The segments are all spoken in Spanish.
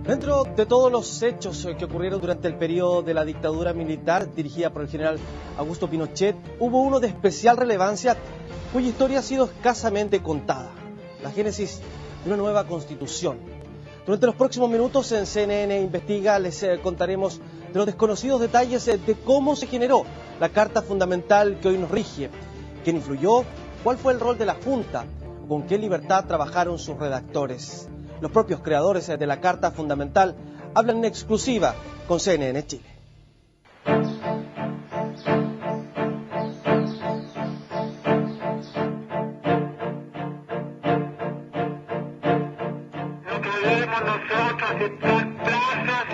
Dentro de todos los hechos que ocurrieron durante el periodo de la dictadura militar dirigida por el general Augusto Pinochet, hubo uno de especial relevancia cuya historia ha sido escasamente contada: la génesis de una nueva constitución. Durante los próximos minutos en CNN Investiga les contaremos de los desconocidos detalles de cómo se generó la Carta Fundamental que hoy nos rige, quién influyó, cuál fue el rol de la Junta, con qué libertad trabajaron sus redactores. Los propios creadores de la Carta Fundamental hablan en exclusiva con CNN Chile. No creemos nosotros aceptar plazas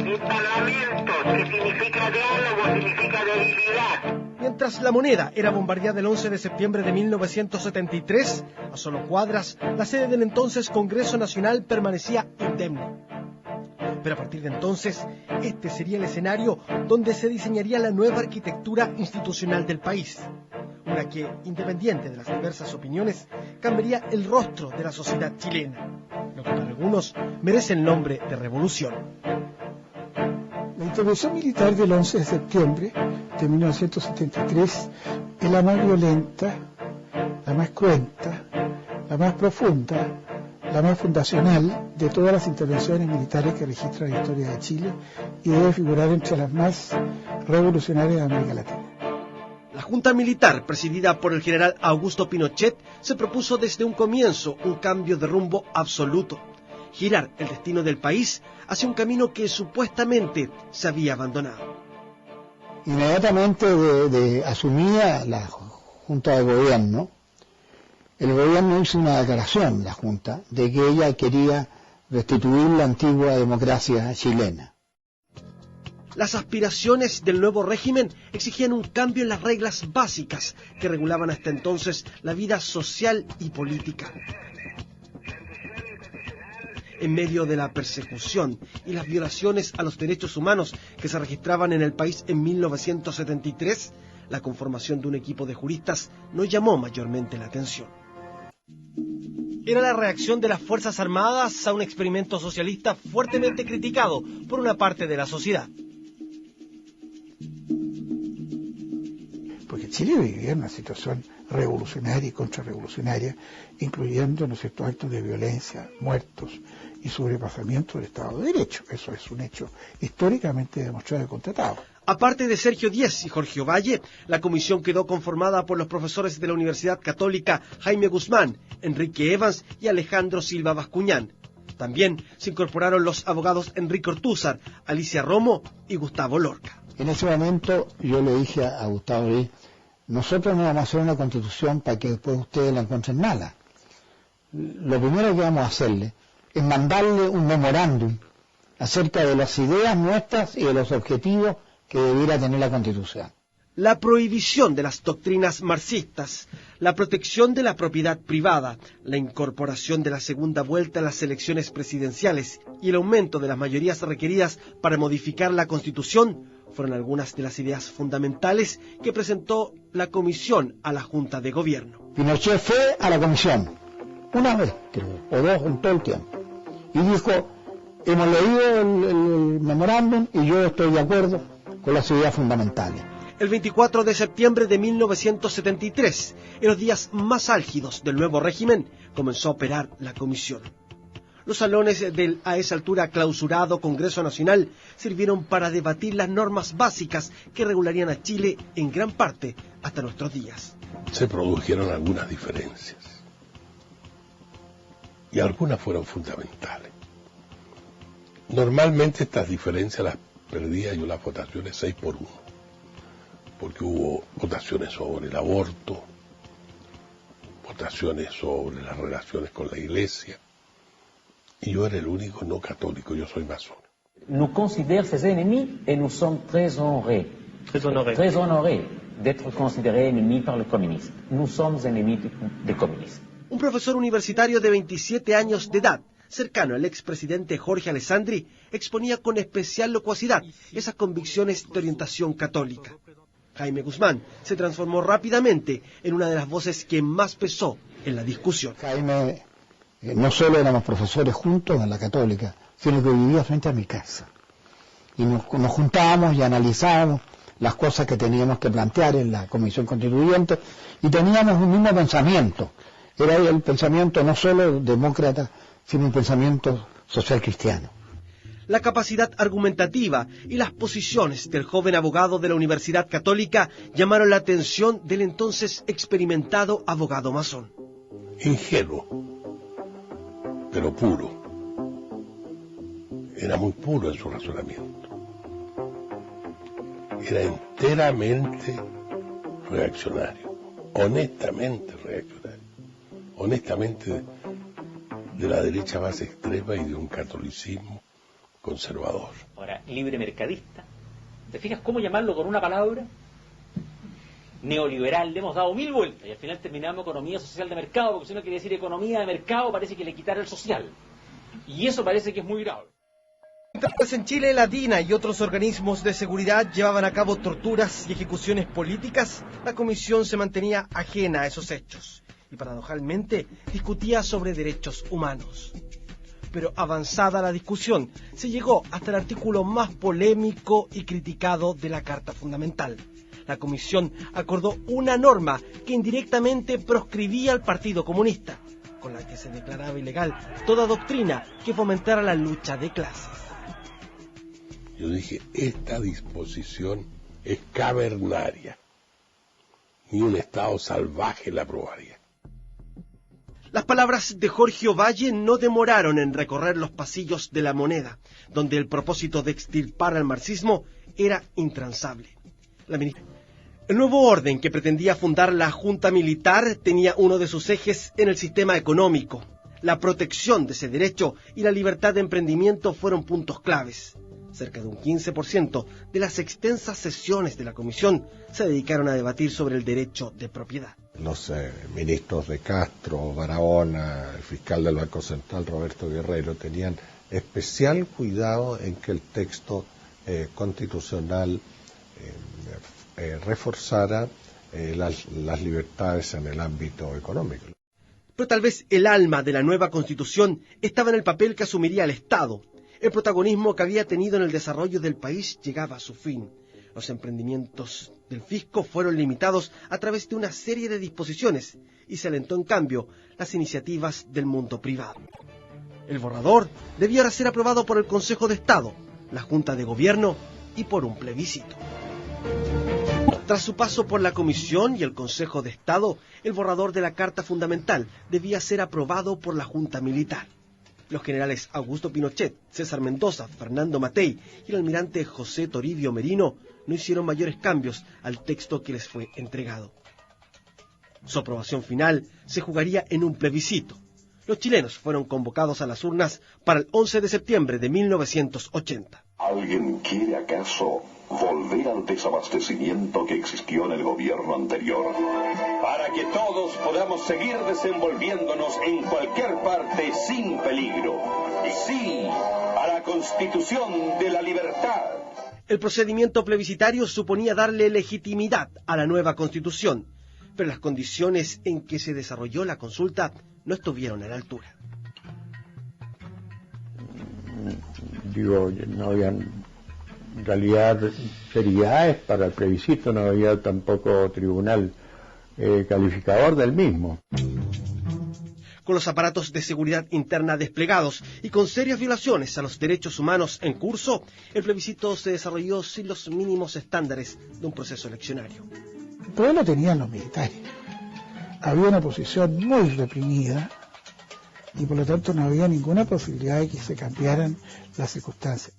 ni parlamentos, que significa diálogo, significa debilidad. Mientras la Moneda era bombardeada el 11 de septiembre de 1973, a solo cuadras, la sede del entonces Congreso Nacional permanecía indemne. Pero a partir de entonces, este sería el escenario donde se diseñaría la nueva arquitectura institucional del país. Una que, independiente de las diversas opiniones, cambiaría el rostro de la sociedad chilena, lo que para algunos merece el nombre de revolución. La intervención militar del 11 de septiembre de 1973 es la más violenta, la más cruenta, la más profunda, la más fundacional de todas las intervenciones militares que registra la historia de Chile y debe figurar entre las más revolucionarias de América Latina. La Junta Militar, presidida por el general Augusto Pinochet, se propuso desde un comienzo un cambio de rumbo absoluto: girar el destino del país hacia un camino que supuestamente se había abandonado. Inmediatamente asumía la Junta de Gobierno, el gobierno hizo una declaración, la Junta, de que ella quería restituir la antigua democracia chilena. Las aspiraciones del nuevo régimen exigían un cambio en las reglas básicas que regulaban hasta entonces la vida social y política. En medio de la persecución y las violaciones a los derechos humanos que se registraban en el país en 1973, la conformación de un equipo de juristas no llamó mayormente la atención. Era la reacción de las Fuerzas Armadas a un experimento socialista fuertemente criticado por una parte de la sociedad. Porque Chile vivía en una situación revolucionaria y contrarrevolucionaria, incluyendo, ¿no es cierto?, actos de violencia, muertos y sobrepasamiento del Estado de Derecho. Eso es un hecho históricamente demostrado y constatado. Aparte de Sergio Díez y Jorge Ovalle, la comisión quedó conformada por los profesores de la Universidad Católica Jaime Guzmán, Enrique Evans y Alejandro Silva Bascuñán. También se incorporaron los abogados Enrique Ortúzar, Alicia Romo y Gustavo Lorca. En ese momento yo le dije a Gustavo Díez: nosotros no vamos a hacer una constitución para que después ustedes la encuentren mala. Lo primero que vamos a hacerle es mandarle un memorándum acerca de las ideas nuestras y de los objetivos que debiera tener la Constitución. La prohibición de las doctrinas marxistas, la protección de la propiedad privada, la incorporación de la segunda vuelta a las elecciones presidenciales y el aumento de las mayorías requeridas para modificar la Constitución fueron algunas de las ideas fundamentales que presentó la comisión a la Junta de Gobierno. Pinochet fue a la comisión una vez, creo, o dos en todo el tiempo, y dijo: hemos leído el memorándum y yo estoy de acuerdo con las ideas fundamentales. El 24 de septiembre de 1973, en los días más álgidos del nuevo régimen, comenzó a operar la comisión. Los salones del a esa altura clausurado Congreso Nacional sirvieron para debatir las normas básicas que regularían a Chile en gran parte hasta nuestros días. Se produjeron algunas diferencias y algunas fueron fundamentales. Normalmente estas diferencias las perdía yo las votaciones 6-1, porque hubo votaciones sobre el aborto, votaciones sobre las relaciones con la Iglesia, y yo era el único no católico, yo soy masón. Nous considère ses ennemis et nous sommes très honorés d'être considérés ennemis par le communisme. Nous sommes ennemis des communistes. Un profesor universitario de 27 años de edad, cercano al expresidente Jorge Alessandri, exponía con especial locuacidad esas convicciones de orientación católica. Jaime Guzmán se transformó rápidamente en una de las voces que más pesó en la discusión. Jaime, no solo éramos profesores juntos en la Católica, sino que vivía frente a mi casa. Y nos juntábamos y analizábamos las cosas que teníamos que plantear en la Comisión Constituyente, y teníamos un mismo pensamiento. Era el pensamiento no solo demócrata, sino un pensamiento social cristiano. La capacidad argumentativa y las posiciones del joven abogado de la Universidad Católica llamaron la atención del entonces experimentado abogado masón. Ingenuo, pero puro. Era muy puro en su razonamiento. Era enteramente reaccionario, honestamente reaccionario, honestamente de la derecha más extrema y de un catolicismo conservador. Ahora, libre mercadista. ¿Te fijas cómo llamarlo con una palabra? Neoliberal. Le hemos dado 1000 vueltas y al final terminamos economía social de mercado, porque si uno quiere decir economía de mercado parece que le quitara el social. Y eso parece que es muy grave. Mientras en Chile la DINA y otros organismos de seguridad llevaban a cabo torturas y ejecuciones políticas, la comisión se mantenía ajena a esos hechos y paradojalmente discutía sobre derechos humanos. Pero avanzada la discusión, se llegó hasta el artículo más polémico y criticado de la Carta Fundamental. La comisión acordó una norma que indirectamente proscribía al Partido Comunista, con la que se declaraba ilegal toda doctrina que fomentara la lucha de clases. Yo dije, esta disposición es cavernaria. Ni un Estado salvaje la aprobaría. Las palabras de Jorge Ovalle no demoraron en recorrer los pasillos de La Moneda, donde el propósito de extirpar al marxismo era intransable. El nuevo orden que pretendía fundar la Junta Militar tenía uno de sus ejes en el sistema económico. La protección de ese derecho y la libertad de emprendimiento fueron puntos claves. Cerca de un 15% de las extensas sesiones de la comisión se dedicaron a debatir sobre el derecho de propiedad. Los ministros de Castro, Barahona, el fiscal del Banco Central, Roberto Guerrero, tenían especial cuidado en que el texto constitucional reforzara las libertades en el ámbito económico. Pero tal vez el alma de la nueva Constitución estaba en el papel que asumiría el Estado. El protagonismo que había tenido en el desarrollo del país llegaba a su fin. Los emprendimientos del fisco fueron limitados a través de una serie de disposiciones y se alentó en cambio las iniciativas del mundo privado. El borrador debió ahora ser aprobado por el Consejo de Estado, la Junta de Gobierno y por un plebiscito. Tras su paso por la Comisión y el Consejo de Estado, el borrador de la Carta Fundamental debía ser aprobado por la Junta Militar. Los generales Augusto Pinochet, César Mendoza, Fernando Matei y el almirante José Toribio Merino no hicieron mayores cambios al texto que les fue entregado. Su aprobación final se jugaría en un plebiscito. Los chilenos fueron convocados a las urnas para el 11 de septiembre de 1980. ¿Alguien quiere acaso volver al desabastecimiento que existió en el gobierno anterior? Para que todos podamos seguir desenvolviéndonos en cualquier parte sin peligro. Sí, a la Constitución de la libertad. El procedimiento plebiscitario suponía darle legitimidad a la nueva Constitución, pero las condiciones en que se desarrolló la consulta no estuvieron a la altura. No había en realidad seriedades para el plebiscito, no había tampoco tribunal calificador del mismo. Con los aparatos de seguridad interna desplegados y con serias violaciones a los derechos humanos en curso, el plebiscito se desarrolló sin los mínimos estándares de un proceso eleccionario. El poder lo tenían los militares. Había una posición muy reprimida y por lo tanto no había ninguna posibilidad de que se cambiaran las circunstancias.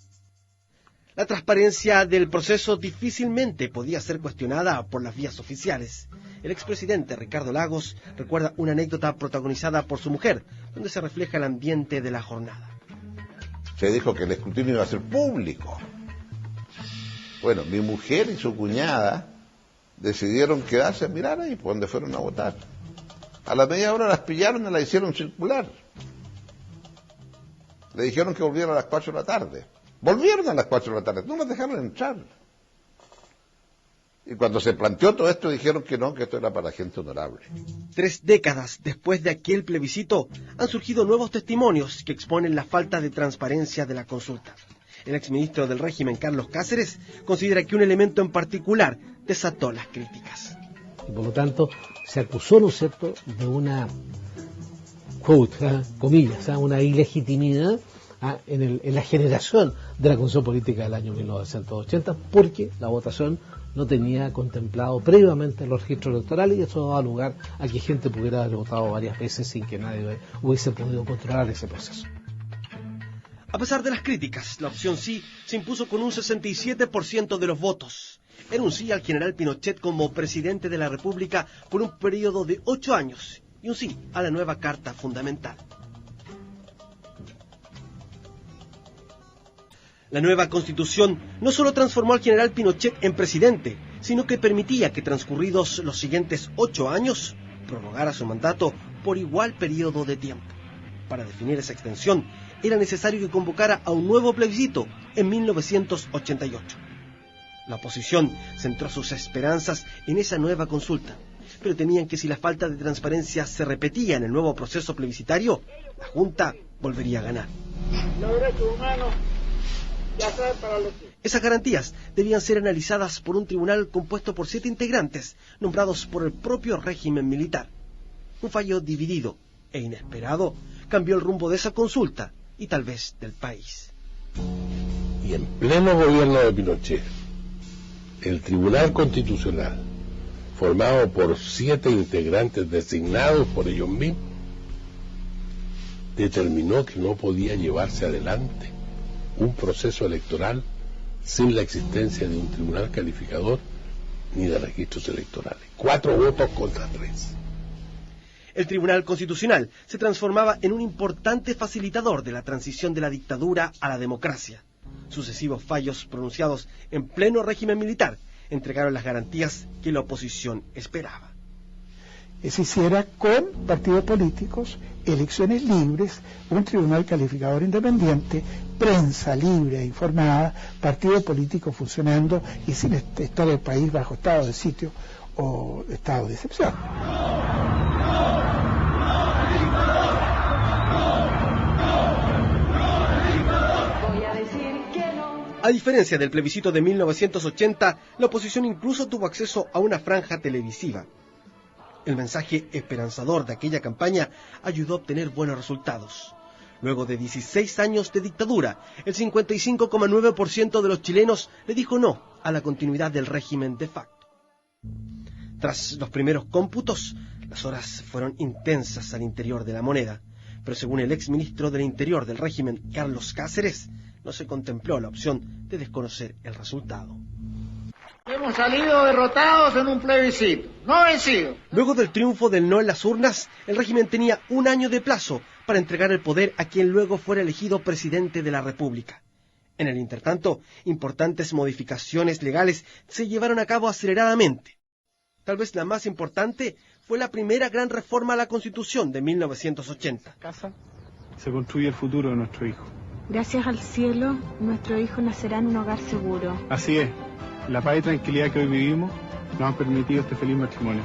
La transparencia del proceso difícilmente podía ser cuestionada por las vías oficiales. El expresidente Ricardo Lagos recuerda una anécdota protagonizada por su mujer, donde se refleja el ambiente de la jornada. Se dijo que el escrutinio iba a ser público. Bueno, mi mujer y su cuñada decidieron quedarse a mirar ahí, por donde fueron a votar. A la media hora las pillaron y las hicieron circular. Le dijeron que volvieran a las 4 de la tarde. Volvieron a las 4 de la tarde, no las dejaron entrar. Y cuando se planteó todo esto dijeron que no, que esto era para gente honorable. 3 décadas después de aquel plebiscito han surgido nuevos testimonios que exponen la falta de transparencia de la consulta. El exministro del régimen, Carlos Cáceres, considera que un elemento en particular desató las críticas. Y por lo tanto se acusó, ¿no es cierto?, de una, quote, comillas, una ilegitimidad en la generación de la Constitución Política del año 1980, porque la votación no tenía contemplado previamente los registros electorales y eso daba lugar a que gente pudiera haber votado varias veces sin que nadie hubiese podido controlar ese proceso. A pesar de las críticas, la opción sí se impuso con un 67% de los votos. Era un sí al general Pinochet como presidente de la República por un periodo de 8 años y un sí a la nueva Carta Fundamental. La nueva Constitución no solo transformó al general Pinochet en presidente, sino que permitía que transcurridos los siguientes 8 años, prorrogara su mandato por igual periodo de tiempo. Para definir esa extensión, era necesario que convocara a un nuevo plebiscito en 1988. La oposición centró sus esperanzas en esa nueva consulta, pero temían que si la falta de transparencia se repetía en el nuevo proceso plebiscitario, la Junta volvería a ganar. Los derechos humanos. Esas garantías debían ser analizadas por un tribunal compuesto por 7 integrantes, nombrados por el propio régimen militar. Un fallo dividido e inesperado cambió el rumbo de esa consulta y tal vez del país. Y en pleno gobierno de Pinochet, el Tribunal Constitucional, formado por 7 integrantes designados por ellos mismos, determinó que no podía llevarse adelante un proceso electoral sin la existencia de un tribunal calificador ni de registros electorales. 4 votos contra 3. El Tribunal Constitucional se transformaba en un importante facilitador de la transición de la dictadura a la democracia. Sucesivos fallos pronunciados en pleno régimen militar entregaron las garantías que la oposición esperaba. Se hiciera con partidos políticos, elecciones libres, un tribunal calificador independiente, prensa libre e informada, partido político funcionando y sin estar el país bajo estado de sitio o estado de excepción. A diferencia del plebiscito de 1980, la oposición incluso tuvo acceso a una franja televisiva. El mensaje esperanzador de aquella campaña ayudó a obtener buenos resultados. Luego de 16 años de dictadura, el 55,9% de los chilenos le dijo no a la continuidad del régimen de facto. Tras los primeros cómputos, las horas fueron intensas al interior de la moneda, pero según el exministro del Interior del régimen, Carlos Cáceres, no se contempló la opción de desconocer el resultado. Hemos salido derrotados en un plebiscito, no vencidos. Luego del triunfo del no en las urnas, el régimen tenía 1 año de plazo para entregar el poder a quien luego fuera elegido presidente de la República. En el intertanto, importantes modificaciones legales se llevaron a cabo aceleradamente. Tal vez la más importante fue la primera gran reforma a la Constitución de 1980. Casa se construye el futuro de nuestro hijo. Gracias al cielo, nuestro hijo nacerá en un hogar seguro. Así es. La paz y tranquilidad que hoy vivimos nos han permitido este feliz matrimonio.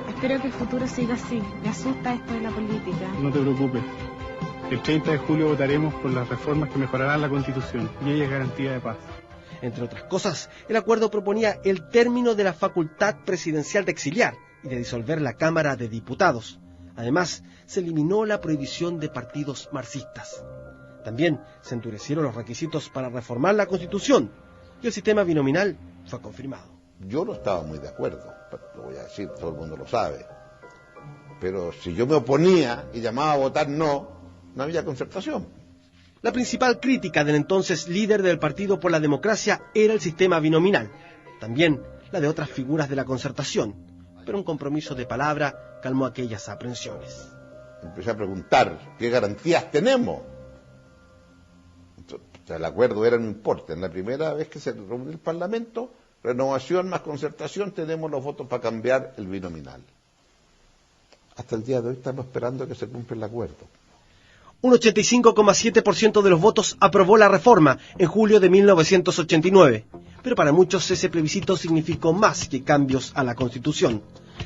Espero que el futuro siga así. Me asusta esto de la política. No te preocupes. El 30 de julio votaremos por las reformas que mejorarán la Constitución y ella es garantía de paz. Entre otras cosas, el acuerdo proponía el término de la facultad presidencial de exiliar y de disolver la Cámara de Diputados. Además, se eliminó la prohibición de partidos marxistas. También se endurecieron los requisitos para reformar la Constitución y el sistema binominal fue confirmado. Yo no estaba muy de acuerdo, lo voy a decir, todo el mundo lo sabe. Pero si yo me oponía y llamaba a votar no había concertación. La principal crítica del entonces líder del Partido por la Democracia era el sistema binominal, también la de otras figuras de la concertación, pero un compromiso de palabra calmó aquellas aprensiones. Empecé a preguntar, ¿qué garantías tenemos? El acuerdo era no importa, en la primera vez que se reunió el Parlamento, renovación más concertación, tenemos los votos para cambiar el binominal. Hasta el día de hoy estamos esperando que se cumpla el acuerdo. Un 85,7% de los votos aprobó la reforma en julio de 1989, pero para muchos ese plebiscito significó más que cambios a la Constitución.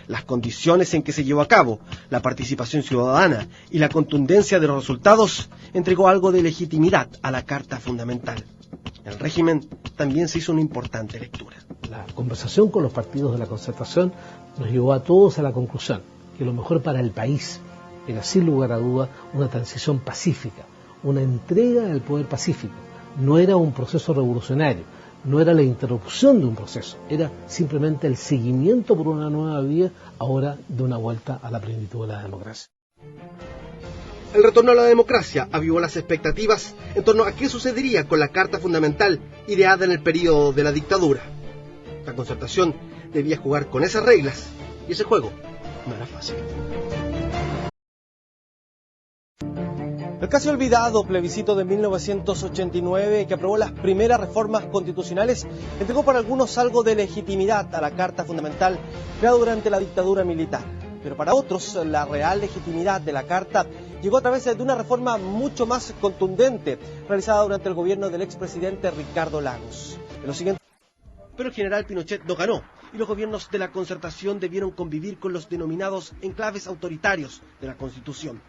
Las condiciones en que se llevó a cabo, la participación ciudadana y la contundencia de los resultados entregó algo de legitimidad a la Carta Fundamental. El régimen también se hizo una importante lectura. La conversación con los partidos de la Concertación nos llevó a todos a la conclusión que lo mejor para el país era sin lugar a duda una transición pacífica, una entrega del poder pacífico. No era un proceso revolucionario, no era la interrupción de un proceso, era simplemente el seguimiento por una nueva vía, ahora de una vuelta a la plenitud de la democracia. El retorno a la democracia avivó las expectativas en torno a qué sucedería con la Carta Fundamental ideada en el periodo de la dictadura. La Concertación debía jugar con esas reglas y ese juego no era fácil. El casi olvidado plebiscito de 1989, que aprobó las primeras reformas constitucionales, entregó para algunos algo de legitimidad a la Carta Fundamental creada durante la dictadura militar. Pero para otros, la real legitimidad de la Carta llegó a través de una reforma mucho más contundente, realizada durante el gobierno del expresidente Ricardo Lagos. Pero el general Pinochet no ganó, y los gobiernos de la Concertación debieron convivir con los denominados enclaves autoritarios de la Constitución.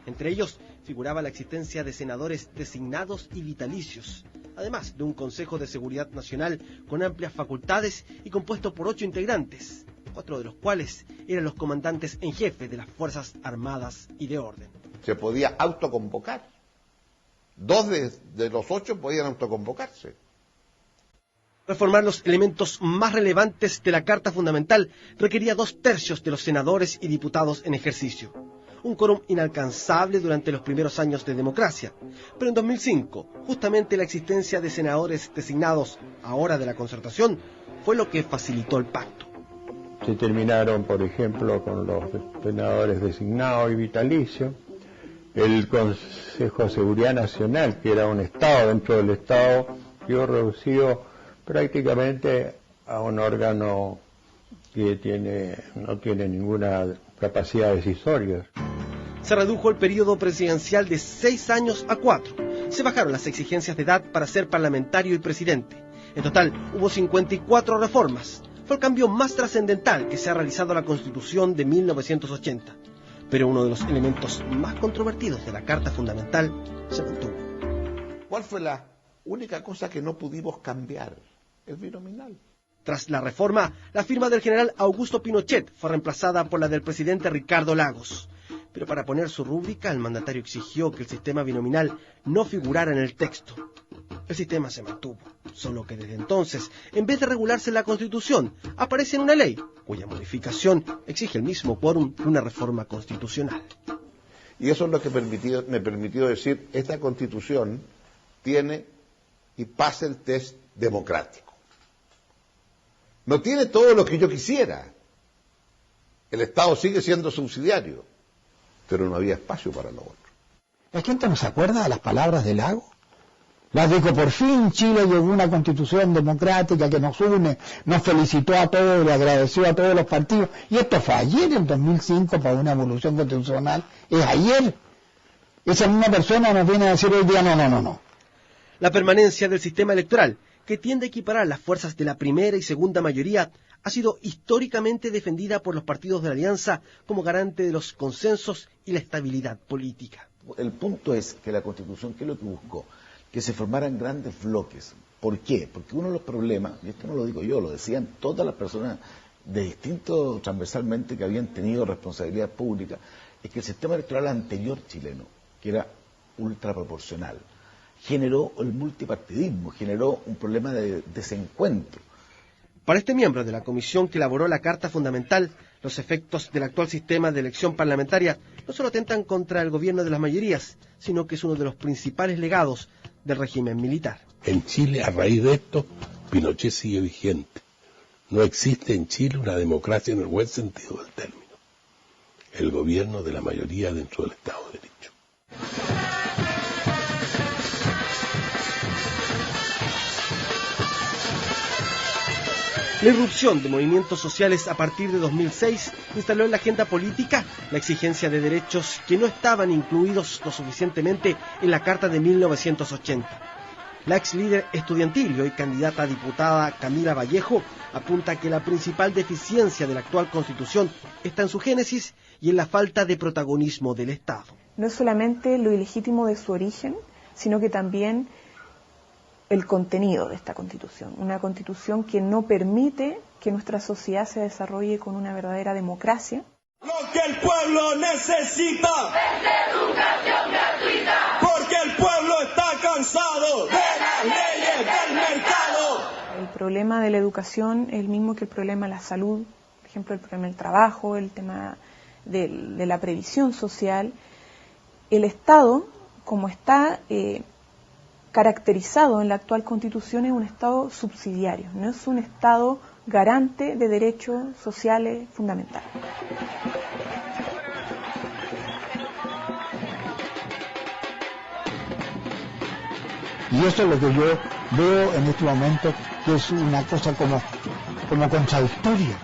Entre ellos figuraba la existencia de senadores designados y vitalicios, además de un Consejo de Seguridad Nacional con amplias facultades y compuesto por 8 integrantes, 4 de los cuales eran los comandantes en jefe de las Fuerzas Armadas y de Orden. Se podía autoconvocar. 2 de los 8 podían autoconvocarse. Reformar los elementos más relevantes de la Carta Fundamental requería 2/3 de los senadores y diputados en ejercicio. Un quórum inalcanzable durante los primeros años de democracia. Pero en 2005, justamente la existencia de senadores designados, ahora de la Concertación, fue lo que facilitó el pacto. Se terminaron, por ejemplo, con los senadores designados y vitalicios. El Consejo de Seguridad Nacional, que era un Estado dentro del Estado, quedó reducido prácticamente a un órgano que no tiene ninguna capacidad decisoria. Se redujo el periodo presidencial de 6 años a 4. Se bajaron las exigencias de edad para ser parlamentario y presidente. En total, hubo 54 reformas. Fue el cambio más trascendental que se ha realizado a la Constitución de 1980. Pero uno de los elementos más controvertidos de la Carta Fundamental se mantuvo. ¿Cuál fue la única cosa que no pudimos cambiar? El binominal. Tras la reforma, la firma del general Augusto Pinochet fue reemplazada por la del presidente Ricardo Lagos. Pero para poner su rúbrica, el mandatario exigió que el sistema binominal no figurara en el texto. El sistema se mantuvo, solo que desde entonces, en vez de regularse en la Constitución, aparece en una ley, cuya modificación exige el mismo quórum de una reforma constitucional. Y eso es lo que me permitió decir, esta Constitución tiene y pasa el test democrático. No tiene todo lo que yo quisiera. El Estado sigue siendo subsidiario, pero no había espacio para lo otro. La gente no se acuerda de las palabras de Lagos. Las dijo, por fin Chile llegó a una constitución democrática que nos une, nos felicitó a todos, le agradeció a todos los partidos. Y esto fue ayer, en 2005, para una evolución constitucional. Es ayer. Esa misma persona nos viene a decir hoy día, no. La permanencia del sistema electoral, que tiende a equiparar las fuerzas de la primera y segunda mayoría, ha sido históricamente defendida por los partidos de la Alianza como garante de los consensos y la estabilidad política. El punto es que la Constitución, ¿qué es lo que buscó? Que se formaran grandes bloques. ¿Por qué? Porque uno de los problemas, y esto no lo digo yo, lo decían todas las personas de distintos transversalmente que habían tenido responsabilidad pública, es que el sistema electoral anterior chileno, que era ultraproporcional, generó el multipartidismo, generó un problema de desencuentro. Para este miembro de la comisión que elaboró la Carta Fundamental, los efectos del actual sistema de elección parlamentaria no solo atentan contra el gobierno de las mayorías, sino que es uno de los principales legados del régimen militar. En Chile, a raíz de esto, Pinochet sigue vigente. No existe en Chile una democracia en el buen sentido del término. El gobierno de la mayoría dentro del Estado de Derecho. La irrupción de movimientos sociales a partir de 2006 instaló en la agenda política la exigencia de derechos que no estaban incluidos lo suficientemente en la Carta de 1980. La ex líder estudiantil y hoy candidata a diputada Camila Vallejo apunta que la principal deficiencia de la actual Constitución está en su génesis y en la falta de protagonismo del Estado. No es solamente lo ilegítimo de su origen, sino que también el contenido de esta Constitución. Una Constitución que no permite que nuestra sociedad se desarrolle con una verdadera democracia. Lo que el pueblo necesita es educación gratuita, porque el pueblo está cansado de las leyes del mercado. El problema de la educación es el mismo que el problema de la salud, por ejemplo, el problema del trabajo, el tema de la previsión social. El Estado, como está caracterizado en la actual Constitución, es un Estado subsidiario, no es un Estado garante de derechos sociales fundamentales. Y eso es lo que yo veo en este momento, que es una cosa como contradictoria.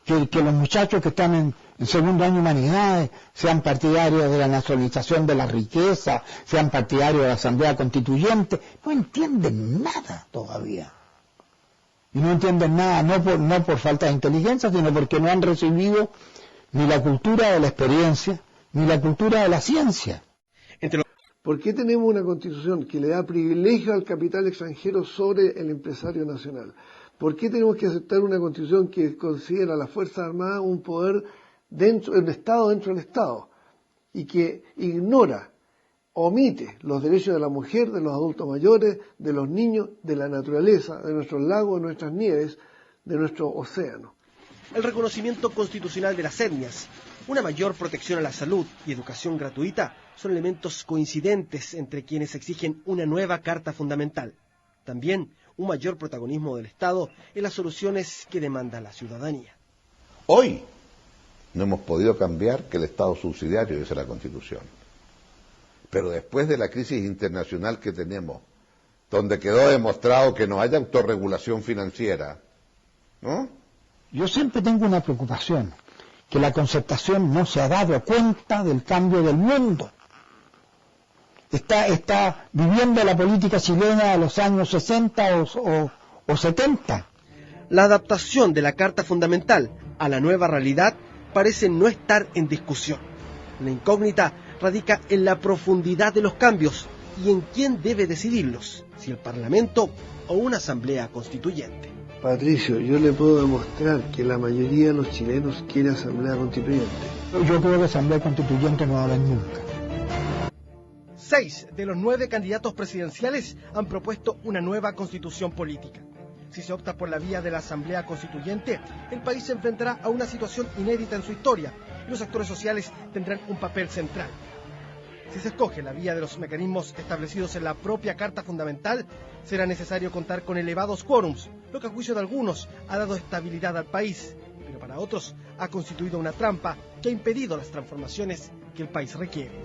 Que los muchachos que están en segundo año de humanidades sean partidarios de la nacionalización de la riqueza, sean partidarios de la Asamblea Constituyente, no entienden nada todavía. Y no entienden nada no por falta de inteligencia, sino porque no han recibido ni la cultura de la experiencia, ni la cultura de la ciencia. ¿Por qué tenemos una Constitución que le da privilegio al capital extranjero sobre el empresario nacional? ¿Por qué tenemos que aceptar una Constitución que considera a las Fuerzas Armadas un poder un Estado dentro del Estado y que ignora, omite los derechos de la mujer, de los adultos mayores, de los niños, de la naturaleza, de nuestros lagos, de nuestras nieves, de nuestro océano? El reconocimiento constitucional de las etnias, una mayor protección a la salud y educación gratuita son elementos coincidentes entre quienes exigen una nueva Carta Fundamental. También un mayor protagonismo del Estado en las soluciones que demanda la ciudadanía. Hoy no hemos podido cambiar que el Estado subsidiario dice la Constitución. Pero después de la crisis internacional que tenemos, donde quedó demostrado que no hay autorregulación financiera, ¿no? Yo siempre tengo una preocupación, que la Concertación no se ha dado cuenta del cambio del mundo. Está viviendo la política chilena de los años 60 o 70. La adaptación de la Carta Fundamental a la nueva realidad parece no estar en discusión. La incógnita radica en la profundidad de los cambios y en quién debe decidirlos, si el Parlamento o una Asamblea Constituyente. Patricio, yo le puedo demostrar que la mayoría de los chilenos quiere Asamblea Constituyente. Yo creo que Asamblea Constituyente no va a haber nunca. 6 de los 9 candidatos presidenciales han propuesto una nueva constitución política. Si se opta por la vía de la Asamblea Constituyente, el país se enfrentará a una situación inédita en su historia y los actores sociales tendrán un papel central. Si se escoge la vía de los mecanismos establecidos en la propia Carta Fundamental, será necesario contar con elevados quórums, lo que a juicio de algunos ha dado estabilidad al país, pero para otros ha constituido una trampa que ha impedido las transformaciones que el país requiere.